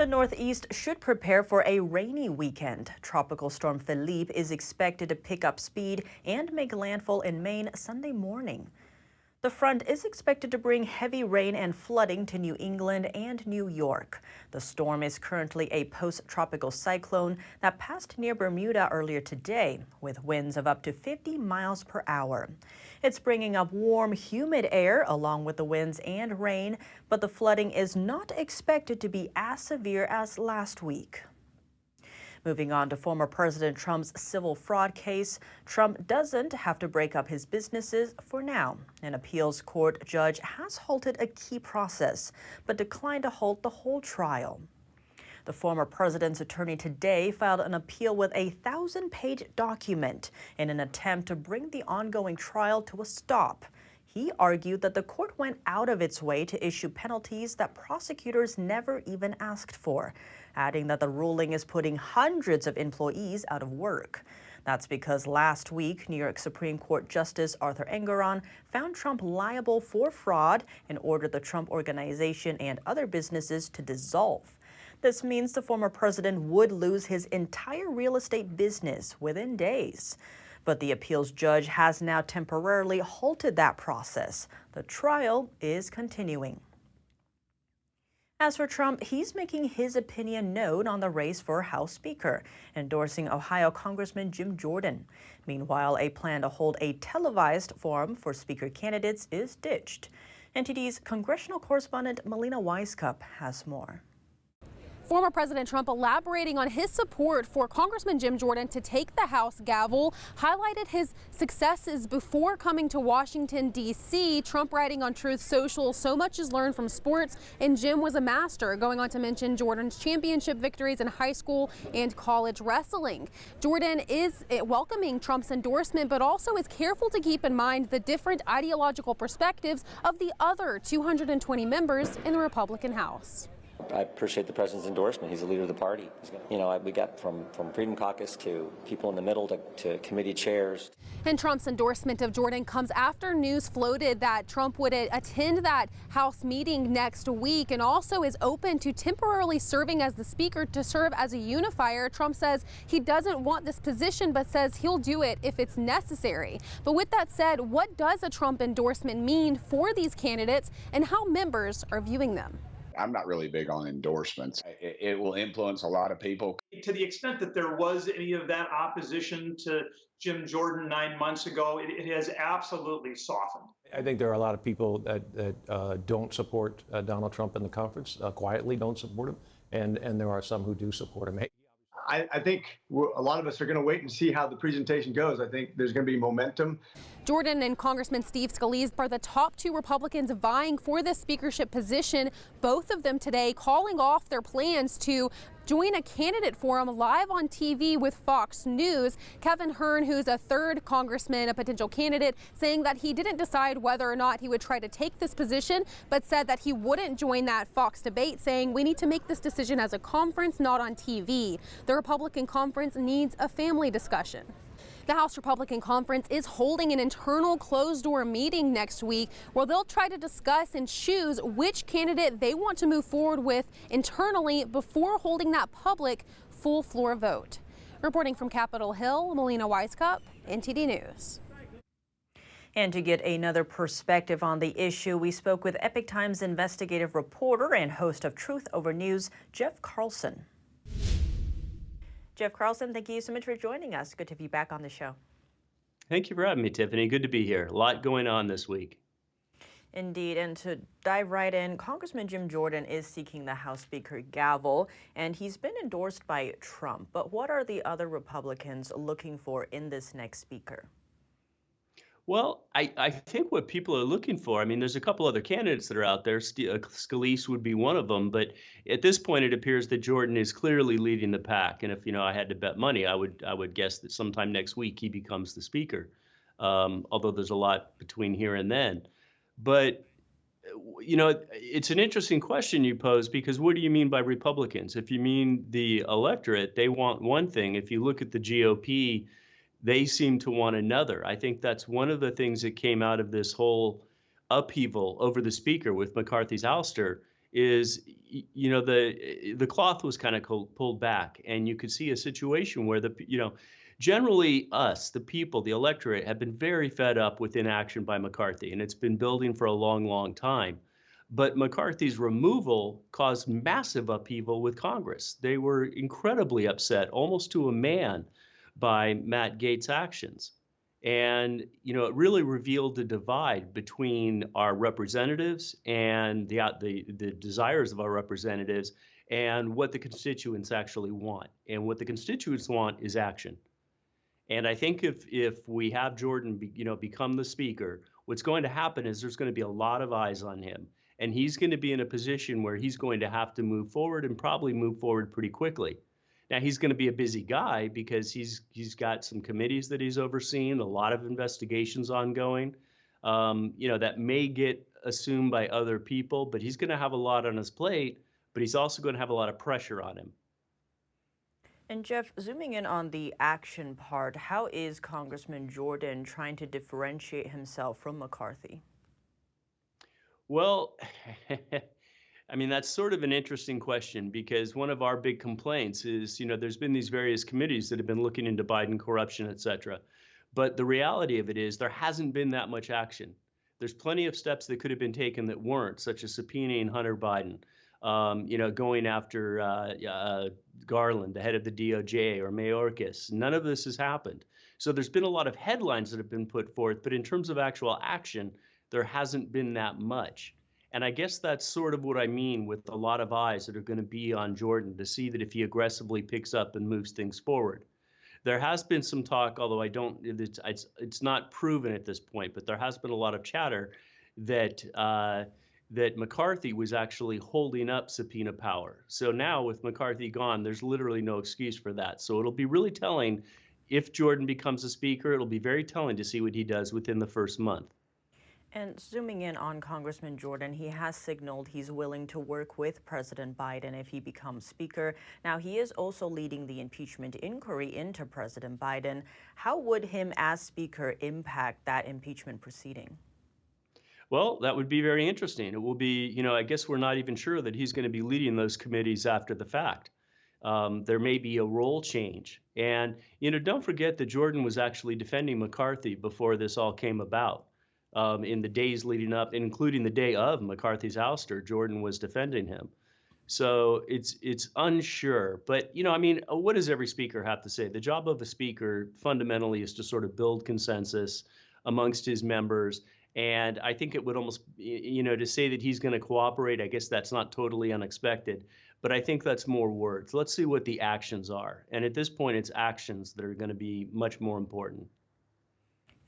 The Northeast should prepare for a rainy weekend. Tropical storm Philippe is expected to pick up speed and make landfall in Maine Sunday morning. The front is expected to bring heavy rain and flooding to New England and New York. The storm is currently a post-tropical cyclone that passed near Bermuda earlier today, with winds of up to 50 miles per hour. It's bringing up warm, humid air along with the winds and rain, but the flooding is not expected to be as severe as last week. Moving on to former President Trump's civil fraud case, Trump doesn't have to break up his businesses for now. An appeals court judge has halted a key process, but declined to halt the whole trial. The former president's attorney today filed an appeal with a 1,000-page document in an attempt to bring the ongoing trial to a stop. He argued that the court went out of its way to issue penalties that prosecutors never even asked for, adding that the ruling is putting hundreds of employees out of work. That's because last week, New York Supreme Court Justice Arthur Engoron found Trump liable for fraud and ordered the Trump Organization and other businesses to dissolve. This means the former president would lose his entire real estate business within days. But the appeals judge has now temporarily halted that process. The trial is continuing. As for Trump, he's making his opinion known on the race for House Speaker, endorsing Ohio Congressman Jim Jordan. Meanwhile, a plan to hold a televised forum for Speaker candidates is ditched. NTD's congressional correspondent Melina Weisskopf has more. Former President Trump elaborating on his support for Congressman Jim Jordan to take the House gavel, highlighted his successes before coming to Washington, D.C. Trump writing on Truth Social, so much is learned from sports, and Jim was a master, going on to mention Jordan's championship victories in high school and college wrestling. Jordan is welcoming Trump's endorsement, but also is careful to keep in mind the different ideological perspectives of the other 220 members in the Republican House. I appreciate the president's endorsement. He's the leader of the party. You know, we got from Freedom Caucus to people in the middle to committee chairs. And Trump's endorsement of Jordan comes after news floated that Trump would attend that House meeting next week and also is open to temporarily serving as the Speaker to serve as a unifier. Trump says he doesn't want this position, but says he'll do it if it's necessary. But with that said, what does a Trump endorsement mean for these candidates and how members are viewing them? I'm not really big on endorsements. It will influence a lot of people. To the extent that there was any of that opposition to Jim Jordan 9 months ago, it has absolutely softened. I think there are a lot of people that don't support Donald Trump in the conference, quietly don't support him, and there are some who do support him. I think a lot of us are going to wait and see how the presentation goes. I think there's going to be momentum. Jordan and Congressman Steve Scalise are the top two Republicans vying for the speakership position. Both of them today calling off their plans to join a candidate forum live on TV with Fox News. Kevin Hern, who's a third congressman, a potential candidate, saying that he didn't decide whether or not he would try to take this position, but said that he wouldn't join that Fox debate, saying we need to make this decision as a conference, not on TV. The Republican conference needs a family discussion. The House Republican Conference is holding an internal closed-door meeting next week where they'll try to discuss and choose which candidate they want to move forward with internally before holding that public full-floor vote. Reporting from Capitol Hill, Melina Weisskopf, NTD News. And to get another perspective on the issue, we spoke with Epoch Times investigative reporter and host of Truth Over News, Jeff Carlson. Jeff Carlson, thank you so much for joining us. Good to be back on the show. Thank you for having me, Tiffany. Good to be here. A lot going on this week. Indeed, and to dive right in, Congressman Jim Jordan is seeking the House Speaker gavel, and he's been endorsed by Trump. But what are the other Republicans looking for in this next speaker? Well, I think what people are looking for, I mean, there's a couple other candidates that are out there. Scalise would be one of them. But at this point, it appears that Jordan is clearly leading the pack. And if, I had to bet money, I would guess that sometime next week he becomes the speaker, although there's a lot between here and then. But, it's an interesting question you pose, because what do you mean by Republicans? If you mean the electorate, they want one thing. If you look at the GOP, they seem to want another. I think that's one of the things that came out of this whole upheaval over the speaker with McCarthy's ouster, is, the cloth was kind of pulled back, and you could see a situation where generally us, the people, the electorate, have been very fed up with inaction by McCarthy, and it's been building for a long, long time. But McCarthy's removal caused massive upheaval with Congress. They were incredibly upset, almost to a man, by Matt Gaetz' actions. And, it really revealed the divide between our representatives and the desires of our representatives and what the constituents actually want. And what the constituents want is action. And I think if we have Jordan, become the speaker, what's going to happen is there's going to be a lot of eyes on him. And he's going to be in a position where he's going to have to move forward and probably move forward pretty quickly. Now, he's going to be a busy guy because he's got some committees that he's overseeing, a lot of investigations ongoing, that may get assumed by other people, but he's going to have a lot on his plate, but he's also going to have a lot of pressure on him. And Jeff, zooming in on the action part, how is Congressman Jordan trying to differentiate himself from McCarthy? Well, I mean, that's sort of an interesting question because one of our big complaints is, there's been these various committees that have been looking into Biden corruption, et cetera. But the reality of it is there hasn't been that much action. There's plenty of steps that could have been taken that weren't, such as subpoenaing Hunter Biden, going after Garland, the head of the DOJ, or Mayorkas. None of this has happened. So there's been a lot of headlines that have been put forth, but in terms of actual action, there hasn't been that much. And I guess that's sort of what I mean with a lot of eyes that are going to be on Jordan to see that if he aggressively picks up and moves things forward. There has been some talk, although it's not proven at this point, but there has been a lot of chatter that that McCarthy was actually holding up subpoena power. So now with McCarthy gone, there's literally no excuse for that. So it'll be really telling if Jordan becomes a speaker. It'll be very telling to see what he does within the first month. And zooming in on Congressman Jordan, he has signaled he's willing to work with President Biden if he becomes speaker. Now, he is also leading the impeachment inquiry into President Biden. How would him as speaker impact that impeachment proceeding? Well, that would be very interesting. It will be, I guess we're not even sure that he's going to be leading those committees after the fact. There may be a role change. And, don't forget that Jordan was actually defending McCarthy before this all came about. In the days leading up, including the day of McCarthy's ouster, Jordan was defending him. So it's unsure. But, what does every speaker have to say? The job of a speaker fundamentally is to sort of build consensus amongst his members. And I think it would almost, to say that he's going to cooperate, I guess that's not totally unexpected. But I think that's more words. Let's see what the actions are. And at this point, it's actions that are going to be much more important.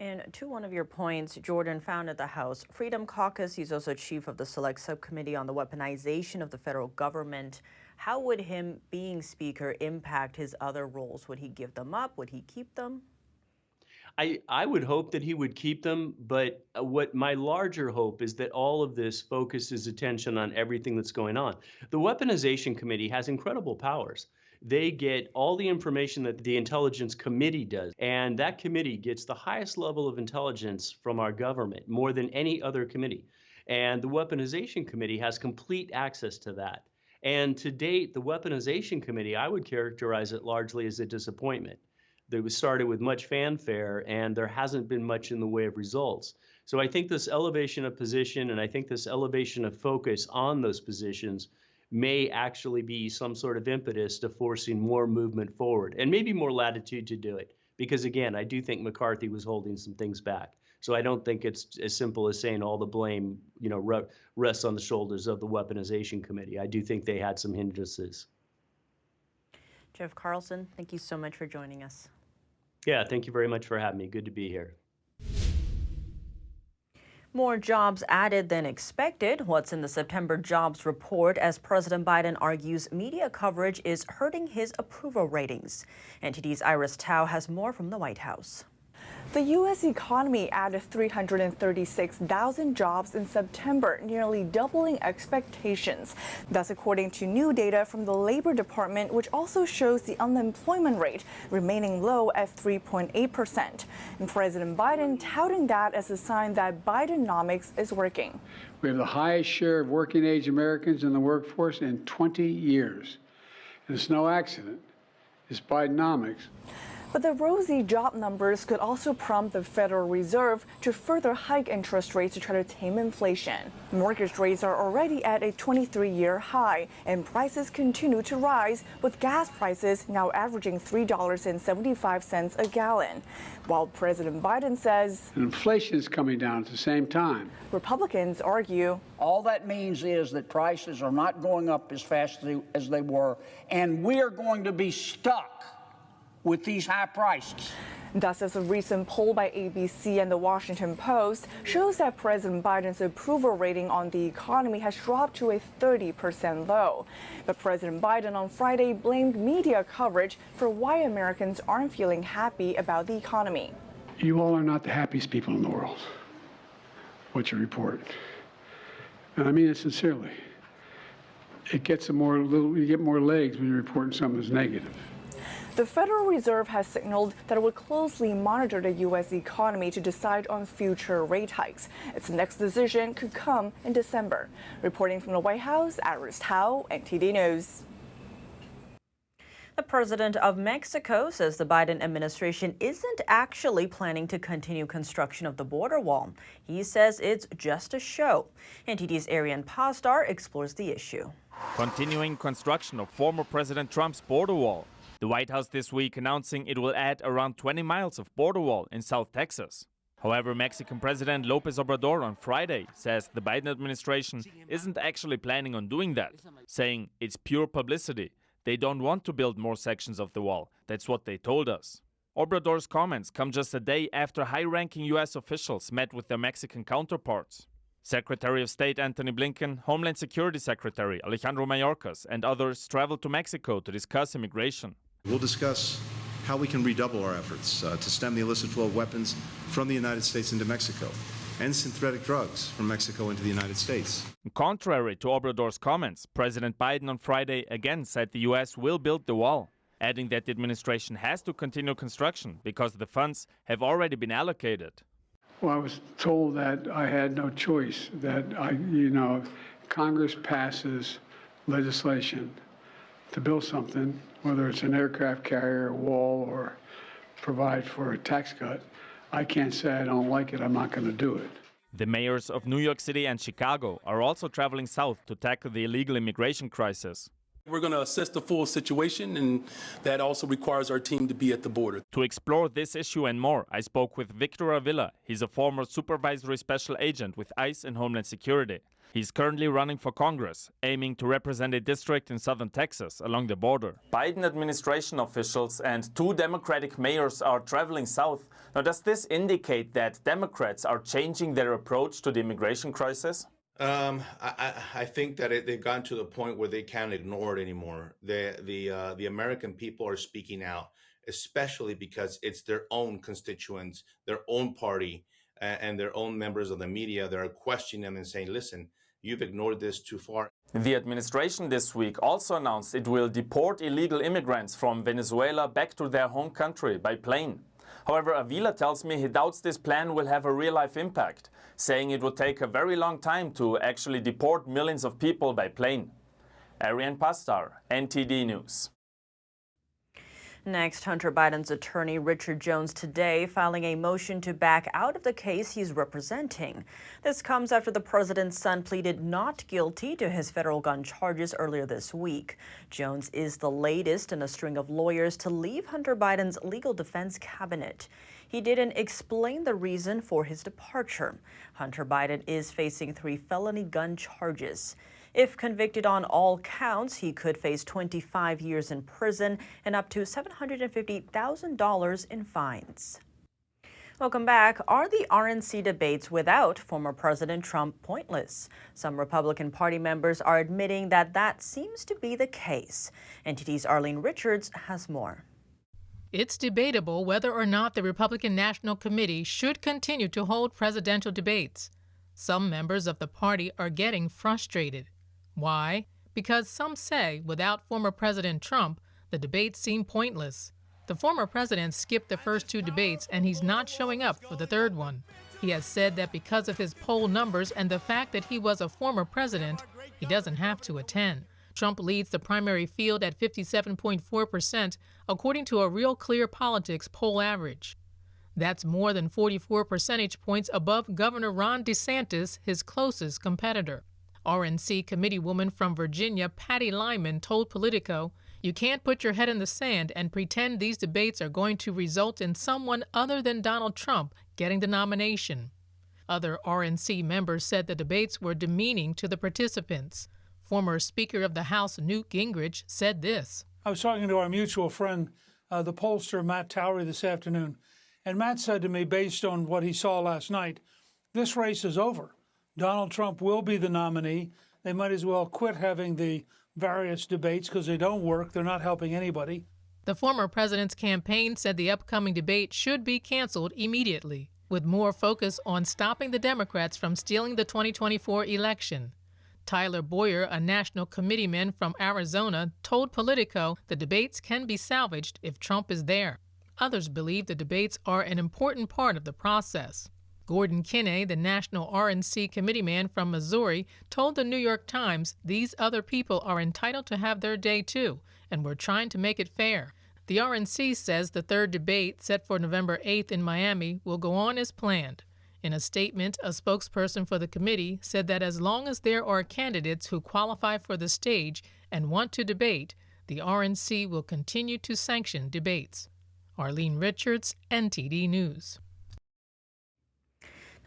And to one of your points, Jordan founded the House Freedom Caucus. He's also chief of the Select Subcommittee on the Weaponization of the Federal Government. How would him being speaker impact his other roles? Would he give them up? Would he keep them? I would hope that he would keep them, but what my larger hope is that all of this focuses attention on everything that's going on. The Weaponization Committee has incredible powers. They get all the information that the Intelligence Committee does, and that committee gets the highest level of intelligence from our government, more than any other committee. And the Weaponization Committee has complete access to that. And to date, the Weaponization Committee, I would characterize it largely as a disappointment. That was started with much fanfare, and there hasn't been much in the way of results. So I think this elevation of position, and I think this elevation of focus on those positions may actually be some sort of impetus to forcing more movement forward and maybe more latitude to do it. Because again, I do think McCarthy was holding some things back. So I don't think it's as simple as saying all the blame, rests on the shoulders of the Weaponization Committee. I do think they had some hindrances. Jeff Carlson, thank you so much for joining us. Yeah, thank you very much for having me. Good to be here. More jobs added than expected. What's in the September jobs report as President Biden argues media coverage is hurting his approval ratings. NTD's Iris Tao has more from the White House. The U.S. economy added 336,000 jobs in September, nearly doubling expectations. That's according to new data from the Labor Department, which also shows the unemployment rate remaining low at 3.8%. And President Biden touting that as a sign that Bidenomics is working. We have the highest share of working-age Americans in the workforce in 20 years. And it's no accident. It's Bidenomics. But the rosy job numbers could also prompt the Federal Reserve to further hike interest rates to try to tame inflation. Mortgage rates are already at a 23-year high, and prices continue to rise, with gas prices now averaging $3.75 a gallon. While President Biden says inflation is coming down at the same time. Republicans argue all that means is that prices are not going up as fast as they were, and we're going to be stuck with these high prices. Thus, as a recent poll by ABC and the Washington Post shows that President Biden's approval rating on the economy has dropped to a 30% low. But President Biden on Friday blamed media coverage for why Americans aren't feeling happy about the economy. You all are not the happiest people in the world, what you report. And I mean it sincerely. You get more legs when you're reporting something that's negative. The Federal Reserve has signaled that it would closely monitor the U.S. economy to decide on future rate hikes. Its next decision could come in December. Reporting from the White House, Iris Tao, NTD News. The president of Mexico says the Biden administration isn't actually planning to continue construction of the border wall. He says it's just a show. NTD's Ariane Pastar explores the issue. Continuing construction of former President Trump's border wall. The White House this week announcing it will add around 20 miles of border wall in South Texas. However, Mexican President López Obrador on Friday says the Biden administration isn't actually planning on doing that, saying it's pure publicity. They don't want to build more sections of the wall. That's what they told us. Obrador's comments come just a day after high-ranking U.S. officials met with their Mexican counterparts. Secretary of State Antony Blinken, Homeland Security Secretary Alejandro Mayorkas, and others traveled to Mexico to discuss immigration. We'll discuss how we can redouble our efforts to stem the illicit flow of weapons from the United States into Mexico and synthetic drugs from Mexico into the United States. Contrary to Obrador's comments, President Biden on Friday again said the U.S. will build the wall, adding that the administration has to continue construction because the funds have already been allocated. Well, I was told that I had no choice, that Congress passes legislation to build something, whether it's an aircraft carrier, a wall, or provide for a tax cut. I can't say I don't like it, I'm not going to do it. The mayors of New York City and Chicago are also traveling south to tackle the illegal immigration crisis. We're going to assess the full situation, and that also requires our team to be at the border. To explore this issue and more, I spoke with Victor Avila. He's a former supervisory special agent with ICE and Homeland Security. He's currently running for Congress, aiming to represent a district in southern Texas along the border. Biden administration officials and 2 Democratic mayors are traveling south. Now, does this indicate that Democrats are changing their approach to the immigration crisis? I think that they've gotten to the point where they can't ignore it anymore. The American people are speaking out, especially because it's their own constituents, their own party, and their own members of the media that are questioning them and saying, listen, you've ignored this too far. The administration this week also announced it will deport illegal immigrants from Venezuela back to their home country by plane. However, Avila tells me he doubts this plan will have a real-life impact, saying it will take a very long time to actually deport millions of people by plane. Ariane Pastar, NTD News. Next, Hunter Biden's attorney Richard Jones today filing a motion to back out of the case he's representing. This comes after the president's son pleaded not guilty to his federal gun charges earlier this week. Jones is the latest in a string of lawyers to leave Hunter Biden's legal defense cabinet. He didn't explain the reason for his departure. Hunter Biden is facing 3 felony gun charges. If convicted on all counts, he could face 25 years in prison and up to $750,000 in fines. Welcome back. Are the RNC debates without former President Trump pointless? Some Republican Party members are admitting that that seems to be the case. NTD's Arlene Richards has more. It's debatable whether or not the Republican National Committee should continue to hold presidential debates. Some members of the party are getting frustrated. Why? Because some say without former President Trump, the debates seem pointless. The former president skipped the first two debates, and he's not showing up for the third one. He has said that because of his poll numbers and the fact that he was a former president, he doesn't have to attend. Trump leads the primary field at 57.4%, according to a Real Clear Politics poll average. That's more than 44 percentage points above Governor Ron DeSantis, his closest competitor. RNC committeewoman from Virginia, Patty Lyman, told Politico, "You can't put your head in the sand and pretend these debates are going to result in someone other than Donald Trump getting the nomination." Other RNC members said the debates were demeaning to the participants. Former Speaker of the House Newt Gingrich said this. I was talking to our mutual friend, the pollster Matt Towery, this afternoon, and Matt said to me, based on what he saw last night, this race is over. Donald Trump will be the nominee. They might as well quit having the various debates because they don't work. They're not helping anybody. The former president's campaign said the upcoming debate should be canceled immediately, with more focus on stopping the Democrats from stealing the 2024 election. Tyler Boyer, a national committeeman from Arizona, told Politico the debates can be salvaged if Trump is there. Others believe the debates are an important part of the process. Gordon Kinney, the national RNC committeeman from Missouri, told the New York Times these other people are entitled to have their day too, and we're trying to make it fair. The RNC says the third debate, set for November 8th in Miami, will go on as planned. In a statement, a spokesperson for the committee said that as long as there are candidates who qualify for the stage and want to debate, the RNC will continue to sanction debates. Arlene Richards, NTD News.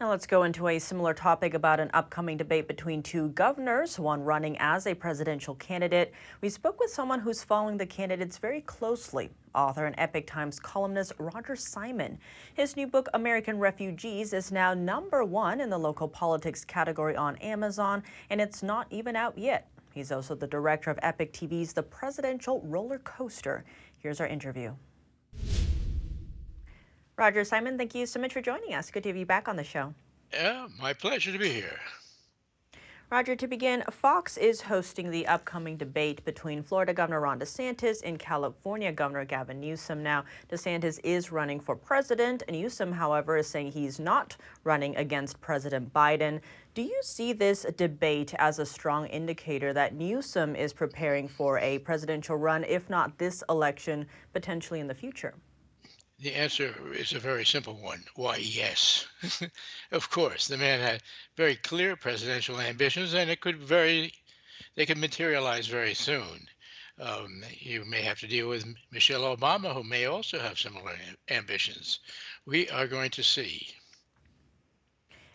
Now let's go into a similar topic about an upcoming debate between two governors, one running as a presidential candidate. We spoke with someone who's following the candidates very closely, author and Epoch Times columnist Roger Simon. His new book, American Refugees, is now #1 in the local politics category on Amazon, and it's not even out yet. He's also the director of Epoch TV's The Presidential Roller Coaster. Here's our interview. Roger Simon, thank you so much for joining us. Good to have you back on the show. Yeah, my pleasure to be here. Roger, to begin, Fox is hosting the upcoming debate between Florida Governor Ron DeSantis and California Governor Gavin Newsom. Now, DeSantis is running for president, and Newsom, however, is saying he's not running against President Biden. Do you see this debate as a strong indicator that Newsom is preparing for a presidential run, if not this election, potentially in the future? The answer is a very simple one. Why, yes. Of course, the man had very clear presidential ambitions, and they could materialize very soon. You may have to deal with Michelle Obama, who may also have similar ambitions. We are going to see.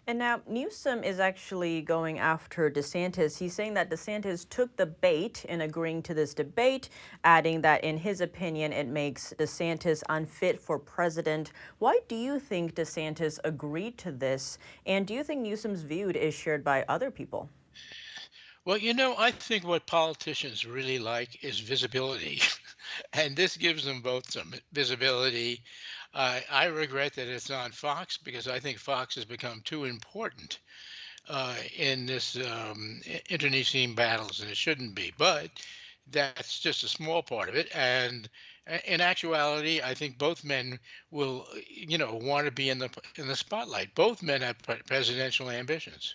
And now Newsom is actually going after DeSantis. He's saying that DeSantis took the bait in agreeing to this debate, adding that in his opinion, it makes DeSantis unfit for president. Why do you think DeSantis agreed to this? And do you think Newsom's view is shared by other people? Well, you know, I think what politicians really like is visibility. And this gives them both some visibility. I regret that it's on Fox because I think Fox has become too important in this internecine battles, and it shouldn't be. But that's just a small part of it. And in actuality, I think both men will, want to be in the spotlight. Both men have presidential ambitions.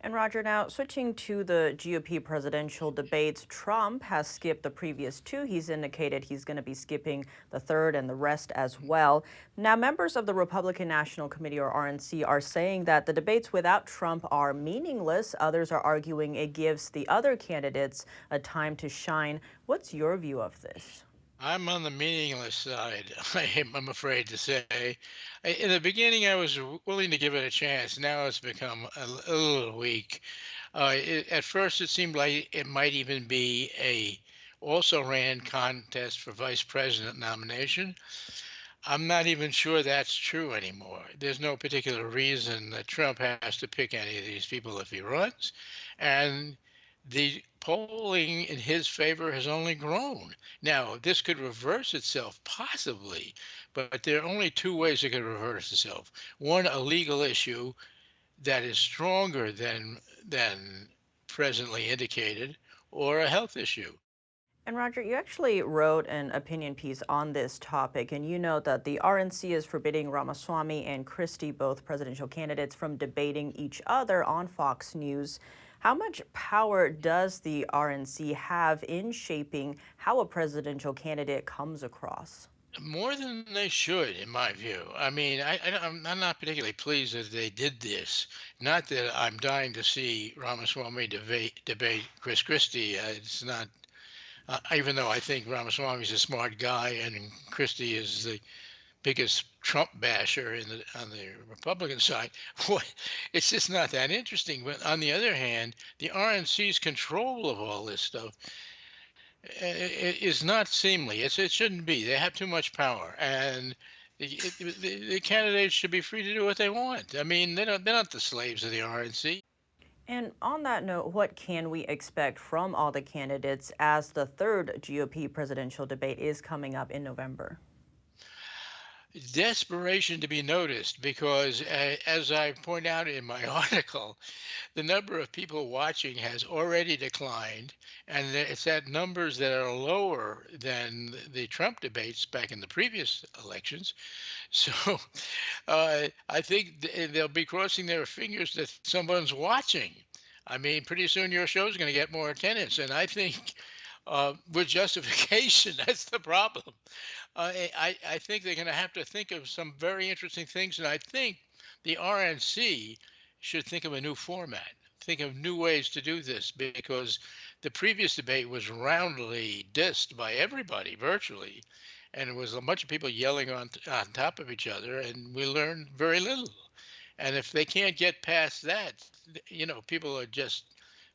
And Roger, now switching to the GOP presidential debates, Trump has skipped the previous two. He's indicated he's going to be skipping the third and the rest as well. Now, members of the Republican National Committee, or RNC, are saying that the debates without Trump are meaningless. Others are arguing it gives the other candidates a time to shine. What's your view of this? I'm on the meaningless side, I'm afraid to say. In the beginning, I was willing to give it a chance. Now it's become a little weak. At first, it seemed like it might even be a also-ran contest for vice president nomination. I'm not even sure that's true anymore. There's no particular reason that Trump has to pick any of these people if he runs. And the polling in his favor has only grown. Now, this could reverse itself possibly, but there are only two ways it could reverse itself. One, a legal issue that is stronger than presently indicated, or a health issue. And Roger, you actually wrote an opinion piece on this topic, and you note that the RNC is forbidding Ramaswamy and Christie, both presidential candidates, from debating each other on Fox News. How much power does the RNC have in shaping how a presidential candidate comes across? More than they should, in my view. I mean, I'm not particularly pleased that they did this. Not that I'm dying to see Ramaswamy debate Chris Christie. It's not. Even though I think Ramaswamy's a smart guy and Christie is the biggest Trump basher on the Republican side, it's just not that interesting. But on the other hand, the RNC's control of all this stuff is not seemly. It shouldn't be. They have too much power, and the candidates should be free to do what they want. I mean, they're not the slaves of the RNC. And on that note, what can we expect from all the candidates as the third GOP presidential debate is coming up in November? Desperation to be noticed, because as I point out in my article, the number of people watching has already declined, and it's at numbers that are lower than the Trump debates back in the previous elections. So I think they'll be crossing their fingers that someone's watching. I mean, pretty soon your show's going to get more attendance, and I think with justification, that's the problem. I think they're going to have to think of some very interesting things, and I think the RNC should think of a new format, think of new ways to do this, because the previous debate was roundly dissed by everybody, virtually, and it was a bunch of people yelling on top of each other, and we learned very little. And if they can't get past that, people are just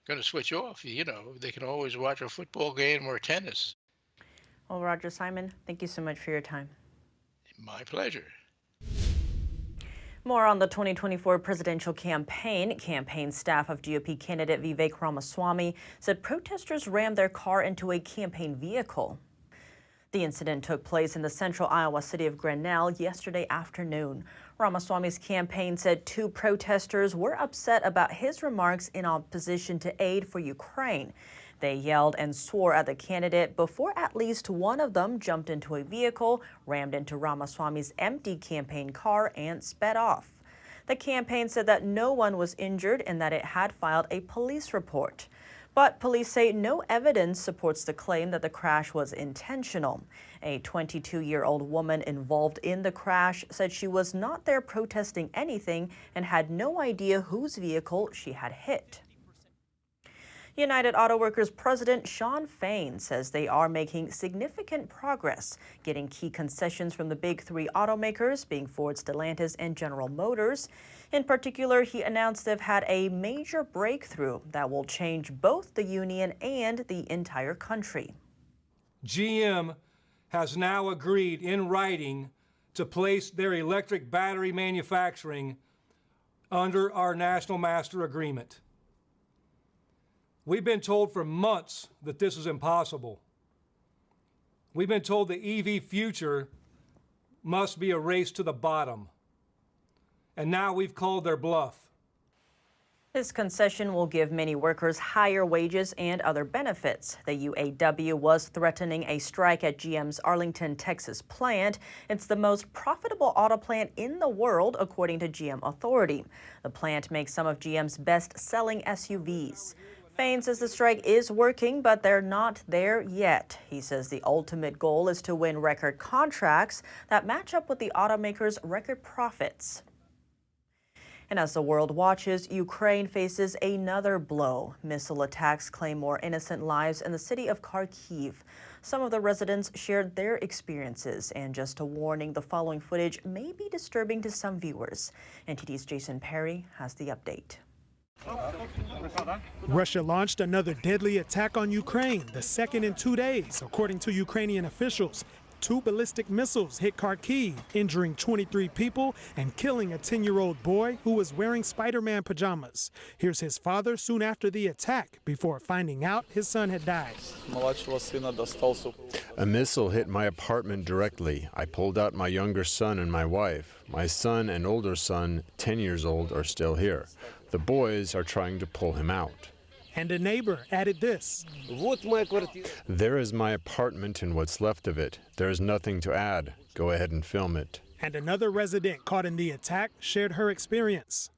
going to switch off. They can always watch a football game or tennis. Well, Roger Simon, thank you so much for your time. My pleasure. More on the 2024 presidential campaign. Campaign staff of GOP candidate Vivek Ramaswamy said protesters rammed their car into a campaign vehicle. The incident took place in the central Iowa city of Grinnell yesterday afternoon. Ramaswamy's campaign said two protesters were upset about his remarks in opposition to aid for Ukraine. They yelled and swore at the candidate before at least one of them jumped into a vehicle, rammed into Ramaswamy's empty campaign car, and sped off. The campaign said that no one was injured and that it had filed a police report. But police say no evidence supports the claim that the crash was intentional. A 22-year-old woman involved in the crash said she was not there protesting anything and had no idea whose vehicle she had hit. United Auto Workers President Shawn Fain says they are making significant progress, getting key concessions from the big three automakers, being Ford, Stellantis, and General Motors. In particular, he announced they've had a major breakthrough that will change both the union and the entire country. GM has now agreed in writing to place their electric battery manufacturing under our National Master Agreement. We've been told for months that this is impossible. We've been told the EV future must be a race to the bottom. And now we've called their bluff. This concession will give many workers higher wages and other benefits. The UAW was threatening a strike at GM's Arlington, Texas plant. It's the most profitable auto plant in the world, according to GM Authority. The plant makes some of GM's best-selling SUVs. Fain says the strike is working, but they're not there yet. He says the ultimate goal is to win record contracts that match up with the automaker's record profits. And as the world watches, Ukraine faces another blow. Missile attacks claim more innocent lives in the city of Kharkiv. Some of the residents shared their experiences, and just a warning, the following footage may be disturbing to some viewers. NTD's Jason Perry has the update. Russia launched another deadly attack on Ukraine, the second in 2 days, according to Ukrainian officials. 2 ballistic missiles hit Kharkiv, injuring 23 people and killing a 10-year-old boy who was wearing Spider-Man pajamas. Here's his father soon after the attack, before finding out his son had died. A missile hit my apartment directly. I pulled out my younger son and my wife. My son and older son, 10 years old, are still here. The boys are trying to pull him out. And a neighbor added this. There is my apartment and what's left of it. There is nothing to add. Go ahead and film it. And another resident caught in the attack shared her experience.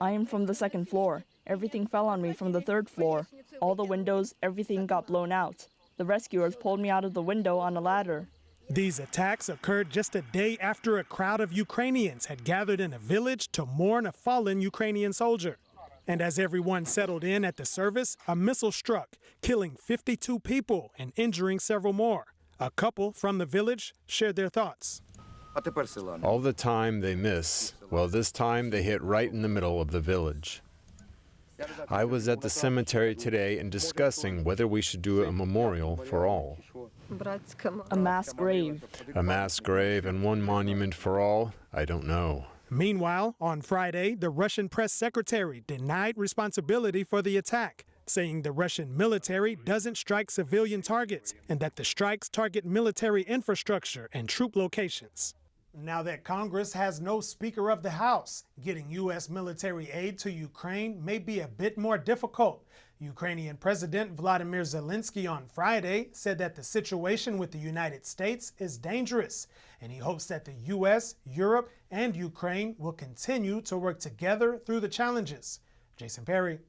I am from the 2nd floor. Everything fell on me from the 3rd floor. All the windows, everything got blown out. The rescuers pulled me out of the window on a ladder. These attacks occurred just a day after a crowd of Ukrainians had gathered in a village to mourn a fallen Ukrainian soldier. And as everyone settled in at the service, a missile struck, killing 52 people and injuring several more. A couple from the village shared their thoughts. All the time they miss. Well, this time they hit right in the middle of the village. I was at the cemetery today and discussing whether we should do a memorial for all. A mass grave. A mass grave and one monument for all? I don't know. Meanwhile, on Friday, the Russian press secretary denied responsibility for the attack, saying the Russian military doesn't strike civilian targets and that the strikes target military infrastructure and troop locations. Now that Congress has no Speaker of the House, getting U.S. military aid to Ukraine may be a bit more difficult. Ukrainian President Vladimir Zelensky on Friday said that the situation with the United States is dangerous, and he hopes that the U.S., Europe, and Ukraine will continue to work together through the challenges. Jason Perry,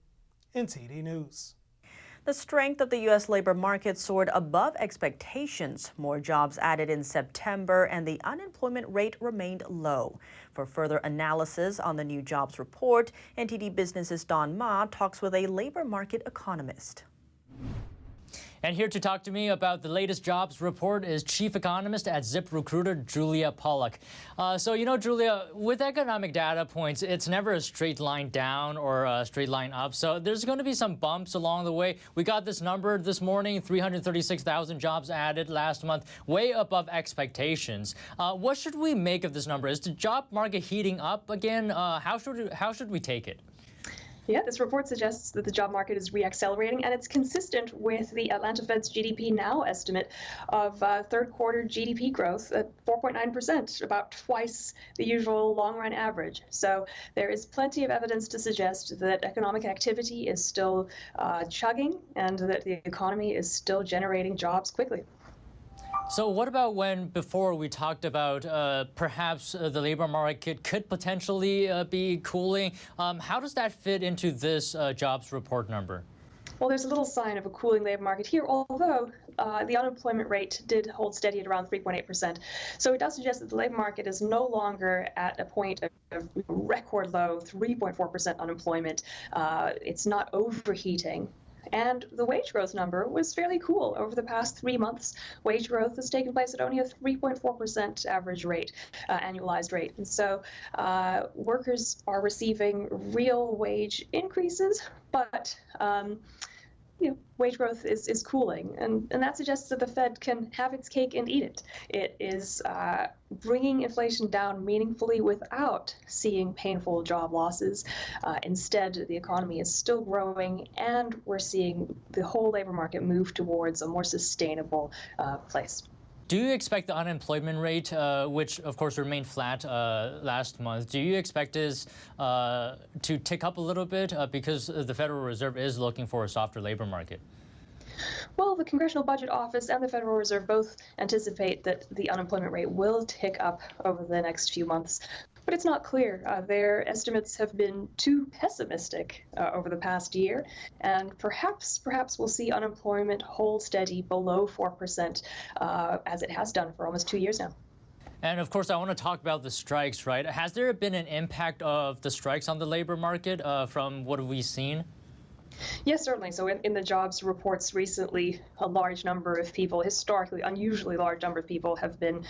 NTD News. The strength of the U.S. labor market soared above expectations. More jobs added in September, and the unemployment rate remained low. For further analysis on the new jobs report, NTD Business's Don Ma talks with a labor market economist. And here to talk to me about the latest jobs report is Chief Economist at ZipRecruiter, Julia Pollack. Julia, with economic data points, it's never a straight line down or a straight line up. So there's going to be some bumps along the way. We got this number this morning, 336,000 jobs added last month, way above expectations. What should we make of this number? Is the job market heating up again? How should we take it? Yeah, this report suggests that the job market is reaccelerating, and it's consistent with the Atlanta Fed's GDP Now estimate of third quarter GDP growth at 4.9%, about twice the usual long-run average. So there is plenty of evidence to suggest that economic activity is still chugging and that the economy is still generating jobs quickly. So what about when before we talked about perhaps the labor market could potentially be cooling? How does that fit into this jobs report number? Well, there's a little sign of a cooling labor market here, although the unemployment rate did hold steady at around 3.8%. So it does suggest that the labor market is no longer at a point of record low 3.4% unemployment. It's not overheating. And the wage growth number was fairly cool. Over the past 3 months, wage growth has taken place at only a 3.4% average rate, annualized rate. And so workers are receiving real wage increases, but wage growth is cooling. And that suggests that the Fed can have its cake and eat it. It is bringing inflation down meaningfully without seeing painful job losses. Instead, the economy is still growing, and we're seeing the whole labor market move towards a more sustainable place. Do you expect the unemployment rate, which of course remained flat last month, do you expect this to tick up a little bit because the Federal Reserve is looking for a softer labor market? Well, the Congressional Budget Office and the Federal Reserve both anticipate that the unemployment rate will tick up over the next few months. But it's not clear. Their estimates have been too pessimistic over the past year, and perhaps we'll see unemployment hold steady below 4%, as it has done for almost 2 years now. And of course, I want to talk about the strikes, right? Has there been an impact of the strikes on the labor market from what we've seen? Yes, certainly. So in the jobs reports recently, a large number of people, historically unusually large number of people, have been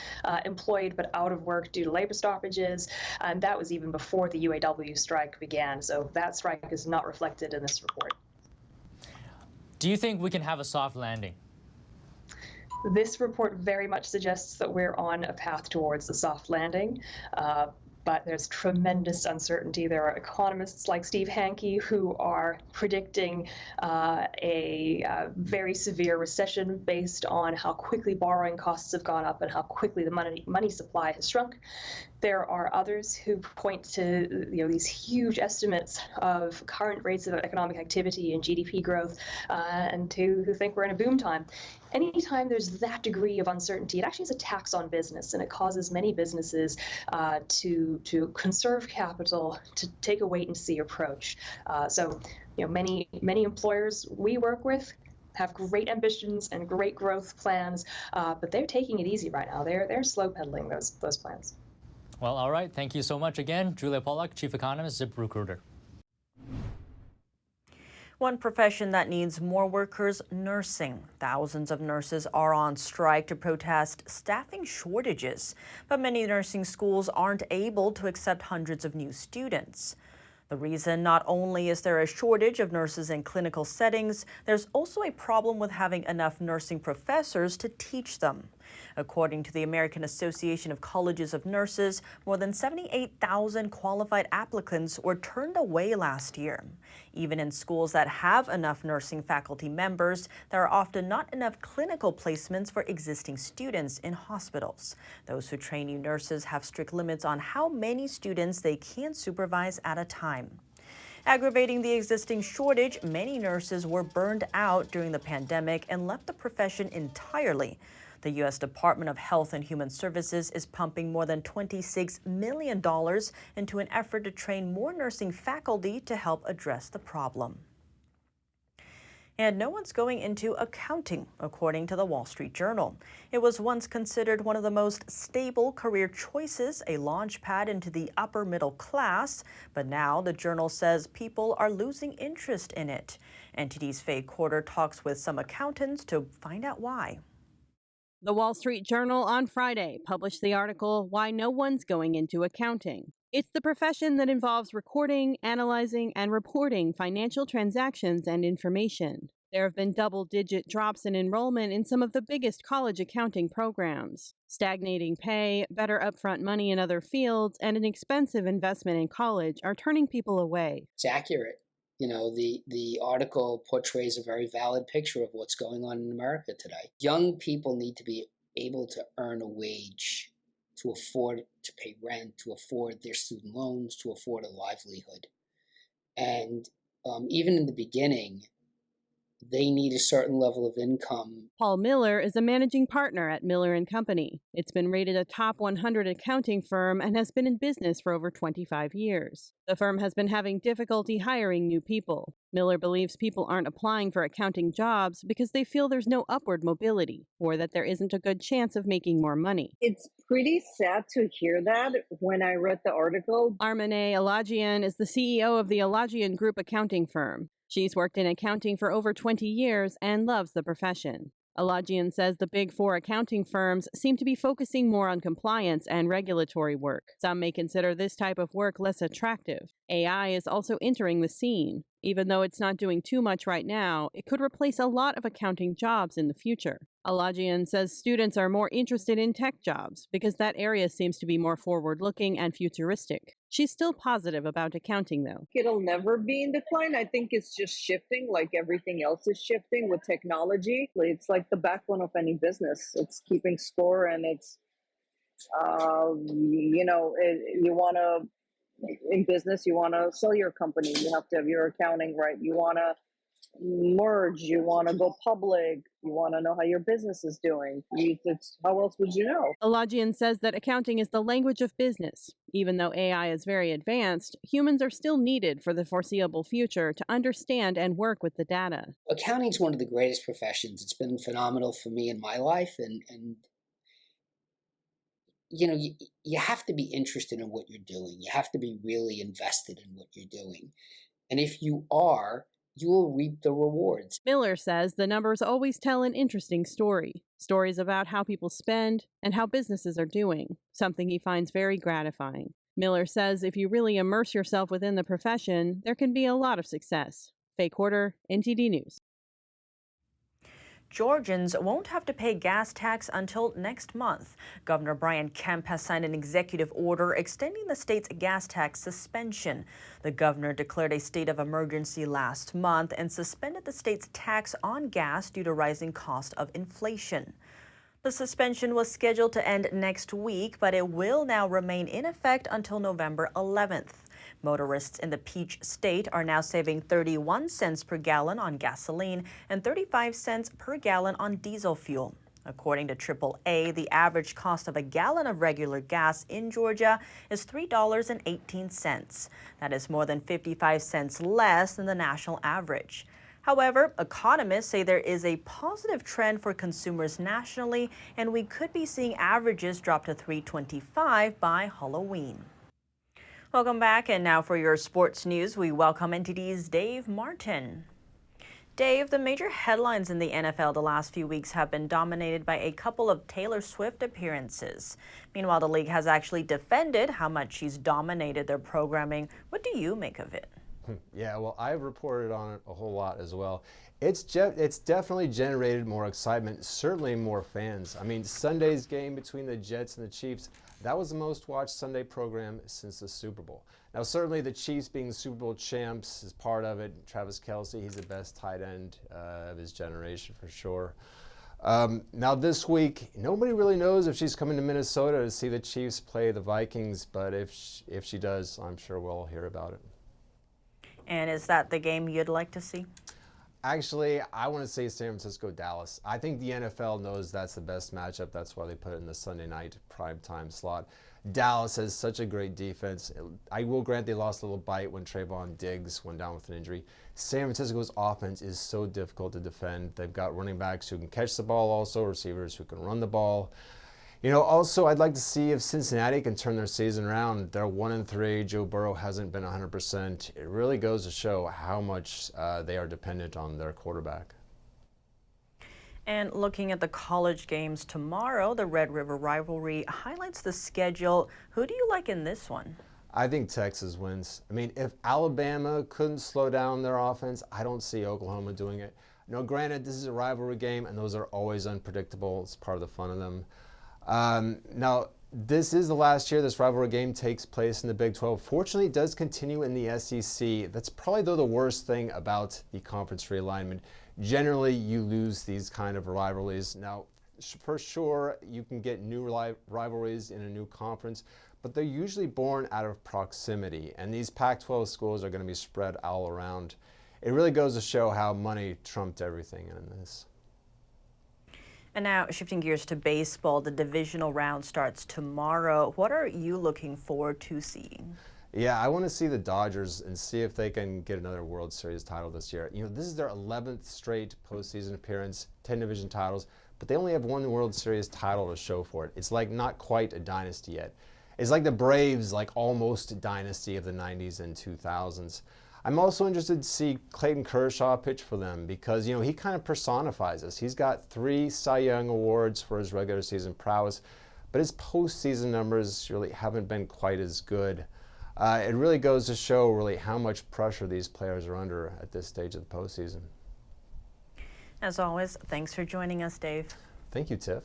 employed but out of work due to labor stoppages. And that was even before the UAW strike began. So that strike is not reflected in this report. Do you think we can have a soft landing? This report very much suggests that we're on a path towards a soft landing. But there's tremendous uncertainty. There are economists like Steve Hanke who are predicting a very severe recession based on how quickly borrowing costs have gone up and how quickly the money supply has shrunk. There are others who point to these huge estimates of current rates of economic activity and GDP growth, and who think we're in a boom time. Anytime there's that degree of uncertainty, it actually is a tax on business, and it causes many businesses to conserve capital, to take a wait-and-see approach. So, many employers we work with have great ambitions and great growth plans, but they're taking it easy right now. They're slow pedaling those plans. Well, all right. Thank you so much again, Julia Pollack, Chief Economist, ZipRecruiter. One profession that needs more workers, nursing. Thousands of nurses are on strike to protest staffing shortages, but many nursing schools aren't able to accept hundreds of new students. The reason, not only is there a shortage of nurses in clinical settings, there's also a problem with having enough nursing professors to teach them. According to the American Association of Colleges of Nurses, more than 78,000 qualified applicants were turned away last year. Even in schools that have enough nursing faculty members, there are often not enough clinical placements for existing students in hospitals. Those who train new nurses have strict limits on how many students they can supervise at a time. Aggravating the existing shortage, many nurses were burned out during the pandemic and left the profession entirely. The U.S. Department of Health and Human Services is pumping more than $26 million into an effort to train more nursing faculty to help address the problem. And no one's going into accounting, according to the Wall Street Journal. It was once considered one of the most stable career choices, a launch pad into the upper middle class, but now the Journal says people are losing interest in it. NTD's Faye Quarter talks with some accountants to find out why. The Wall Street Journal on Friday published the article, Why No One's Going into Accounting. It's the profession that involves recording, analyzing, and reporting financial transactions and information. There have been double-digit drops in enrollment in some of the biggest college accounting programs. Stagnating pay, better upfront money in other fields, and an expensive investment in college are turning people away. It's accurate. The article portrays a very valid picture of what's going on in America today. Young people need to be able to earn a wage to afford to pay rent, to afford their student loans, to afford a livelihood. And even in the beginning, they need a certain level of income. Paul Miller is a managing partner at Miller & Company. It's been rated a top 100 accounting firm and has been in business for over 25 years. The firm has been having difficulty hiring new people. Miller believes people aren't applying for accounting jobs because they feel there's no upward mobility or that there isn't a good chance of making more money. It's pretty sad to hear that when I read the article. Armane Alagian is the CEO of the Alagian Group accounting firm. She's worked in accounting for over 20 years and loves the profession. Alagian says the big four accounting firms seem to be focusing more on compliance and regulatory work. Some may consider this type of work less attractive. AI is also entering the scene. Even though it's not doing too much right now, it could replace a lot of accounting jobs in the future. Alagian says students are more interested in tech jobs because that area seems to be more forward-looking and futuristic. She's still positive about accounting, though. It'll never be in decline. I think it's just shifting like everything else is shifting with technology. It's like the backbone of any business. It's keeping score, and it's, you want to, in business, you want to sell your company. You have to have your accounting right. You want to merge. You want to go public. You want to know how your business is doing. How else would you know? Alagian says that accounting is the language of business. Even though AI is very advanced, humans are still needed for the foreseeable future to understand and work with the data. Accounting is one of the greatest professions. It's been phenomenal for me in my life, and you have to be interested in what you're doing. You have to be really invested in what you're doing. And if you are, you will reap the rewards. Miller says the numbers always tell an interesting story. Stories about how people spend and how businesses are doing, something he finds very gratifying. Miller says if you really immerse yourself within the profession, there can be a lot of success. Faye Quarter, NTD News. Georgians won't have to pay gas tax until next month. Governor Brian Kemp has signed an executive order extending the state's gas tax suspension. The governor declared a state of emergency last month and suspended the state's tax on gas due to rising cost of inflation. The suspension was scheduled to end next week, but it will now remain in effect until November 11th. Motorists in the Peach State are now saving 31 cents per gallon on gasoline and 35 cents per gallon on diesel fuel. According to AAA, the average cost of a gallon of regular gas in Georgia is $3.18. That is more than 55 cents less than the national average. However, economists say there is a positive trend for consumers nationally, and we could be seeing averages drop to $3.25 by Halloween. Welcome back, and now for your sports news, we welcome NTD's Dave Martin. Dave, the major headlines in the NFL the last few weeks have been dominated by a couple of Taylor Swift appearances. Meanwhile, the league has actually defended how much she's dominated their programming. What do you make of it? Yeah, well, I've reported on it a whole lot as well. It's definitely generated more excitement, certainly more fans. I mean, Sunday's game between the Jets and the Chiefs, that was the most watched Sunday program since the Super Bowl. Now, certainly the Chiefs being the Super Bowl champs is part of it. Travis Kelce, he's the best tight end of his generation for sure. Now this week, nobody really knows if she's coming to Minnesota to see the Chiefs play the Vikings, but if she does, I'm sure we'll hear about it. And is that the game you'd like to see? Actually, I want to say San Francisco-Dallas. I think the NFL knows that's the best matchup. That's why they put it in the Sunday night primetime slot. Dallas has such a great defense. I will grant they lost a little bite when Trayvon Diggs went down with an injury. San Francisco's offense is so difficult to defend. They've got running backs who can catch the ball, also receivers who can run the ball. You know, also, I'd like to see if Cincinnati can turn their season around. They're 1-3. Joe Burrow hasn't been 100%. It really goes to show how much they are dependent on their quarterback. And looking at the college games tomorrow, the Red River rivalry highlights the schedule. Who do you like in this one? I think Texas wins. I mean, if Alabama couldn't slow down their offense, I don't see Oklahoma doing it. Now, granted, this is a rivalry game, and those are always unpredictable. It's part of the fun of them. Now, this is the last year this rivalry game takes place in the Big 12. Fortunately, it does continue in the SEC. That's probably, though, the worst thing about the conference realignment. Generally, you lose these kind of rivalries. Now, for sure, you can get new rivalries in a new conference, but they're usually born out of proximity, and these Pac-12 schools are going to be spread all around. It really goes to show how money trumped everything in this. And now, shifting gears to baseball, the divisional round starts tomorrow. What are you looking forward to seeing? Yeah, I want to see the Dodgers and see if they can get another World Series title this year. You know, this is their 11th straight postseason appearance, 10 division titles, but they only have one World Series title to show for it. It's like not quite a dynasty yet. It's like the Braves, like almost a dynasty of the 90s and 2000s. I'm also interested to see Clayton Kershaw pitch for them because, you know, he kind of personifies this. He's got 3 Cy Young awards for his regular season prowess, but his postseason numbers really haven't been quite as good. It really goes to show really how much pressure these players are under at this stage of the postseason. As always, thanks for joining us, Dave. Thank you, Tiff.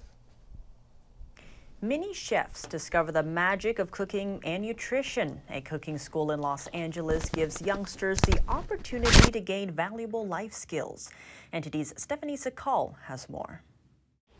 Mini chefs discover the magic of cooking and nutrition. A cooking school in Los Angeles gives youngsters the opportunity to gain valuable life skills. NTD's Stephanie Sakal has more.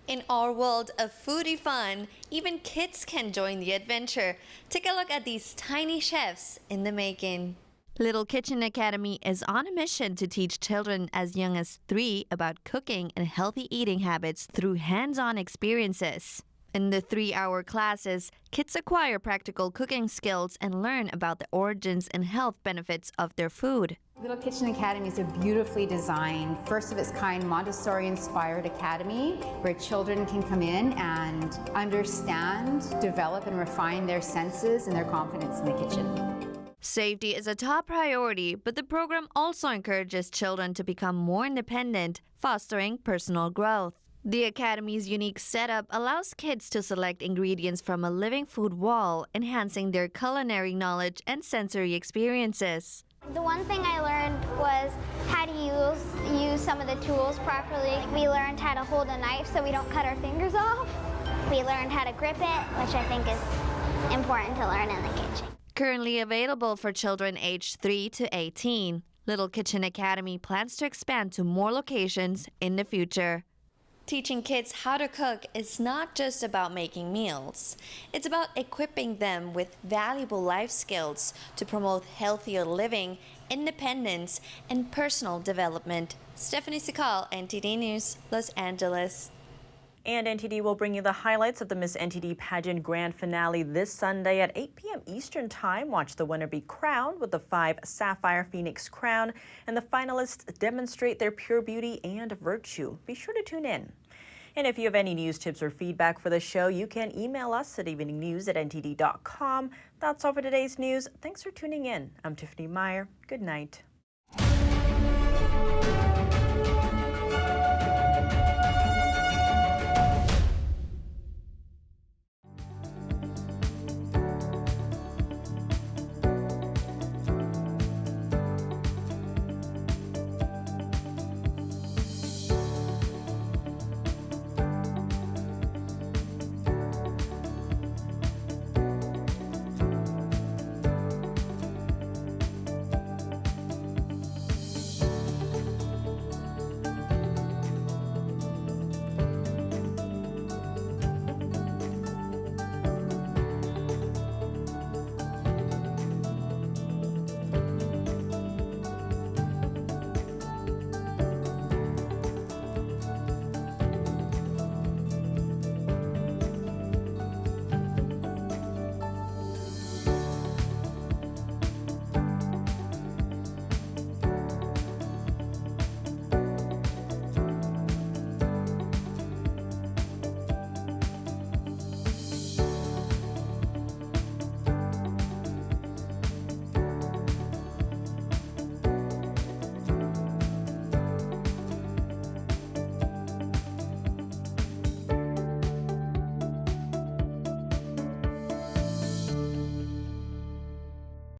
In our world of foodie fun, even kids can join the adventure. Take a look at these tiny chefs in the making. Little Kitchen Academy is on a mission to teach children as young as 3 about cooking and healthy eating habits through hands-on experiences. In the 3-hour classes, kids acquire practical cooking skills and learn about the origins and health benefits of their food. Little Kitchen Academy is a beautifully designed, first-of-its-kind Montessori-inspired academy where children can come in and understand, develop, and refine their senses and their confidence in the kitchen. Safety is a top priority, but the program also encourages children to become more independent, fostering personal growth. The Academy's unique setup allows kids to select ingredients from a living food wall, enhancing their culinary knowledge and sensory experiences. The one thing I learned was how to use some of the tools properly. We learned how to hold a knife so we don't cut our fingers off. We learned how to grip it, which I think is important to learn in the kitchen. Currently available for children aged 3 to 18, Little Kitchen Academy plans to expand to more locations in the future. Teaching kids how to cook is not just about making meals. It's about equipping them with valuable life skills to promote healthier living, independence, and personal development. Stephanie Sikal, NTD News, Los Angeles. And NTD will bring you the highlights of the Miss NTD pageant grand finale this Sunday at 8 p.m. Eastern Time. Watch the winner be crowned with the 5 Sapphire Phoenix crown, and the finalists demonstrate their pure beauty and virtue. Be sure to tune in. And if you have any news, tips, or feedback for the show, you can email us at eveningnews@ntd.com. That's all for today's news. Thanks for tuning in. I'm Tiffany Meyer. Good night.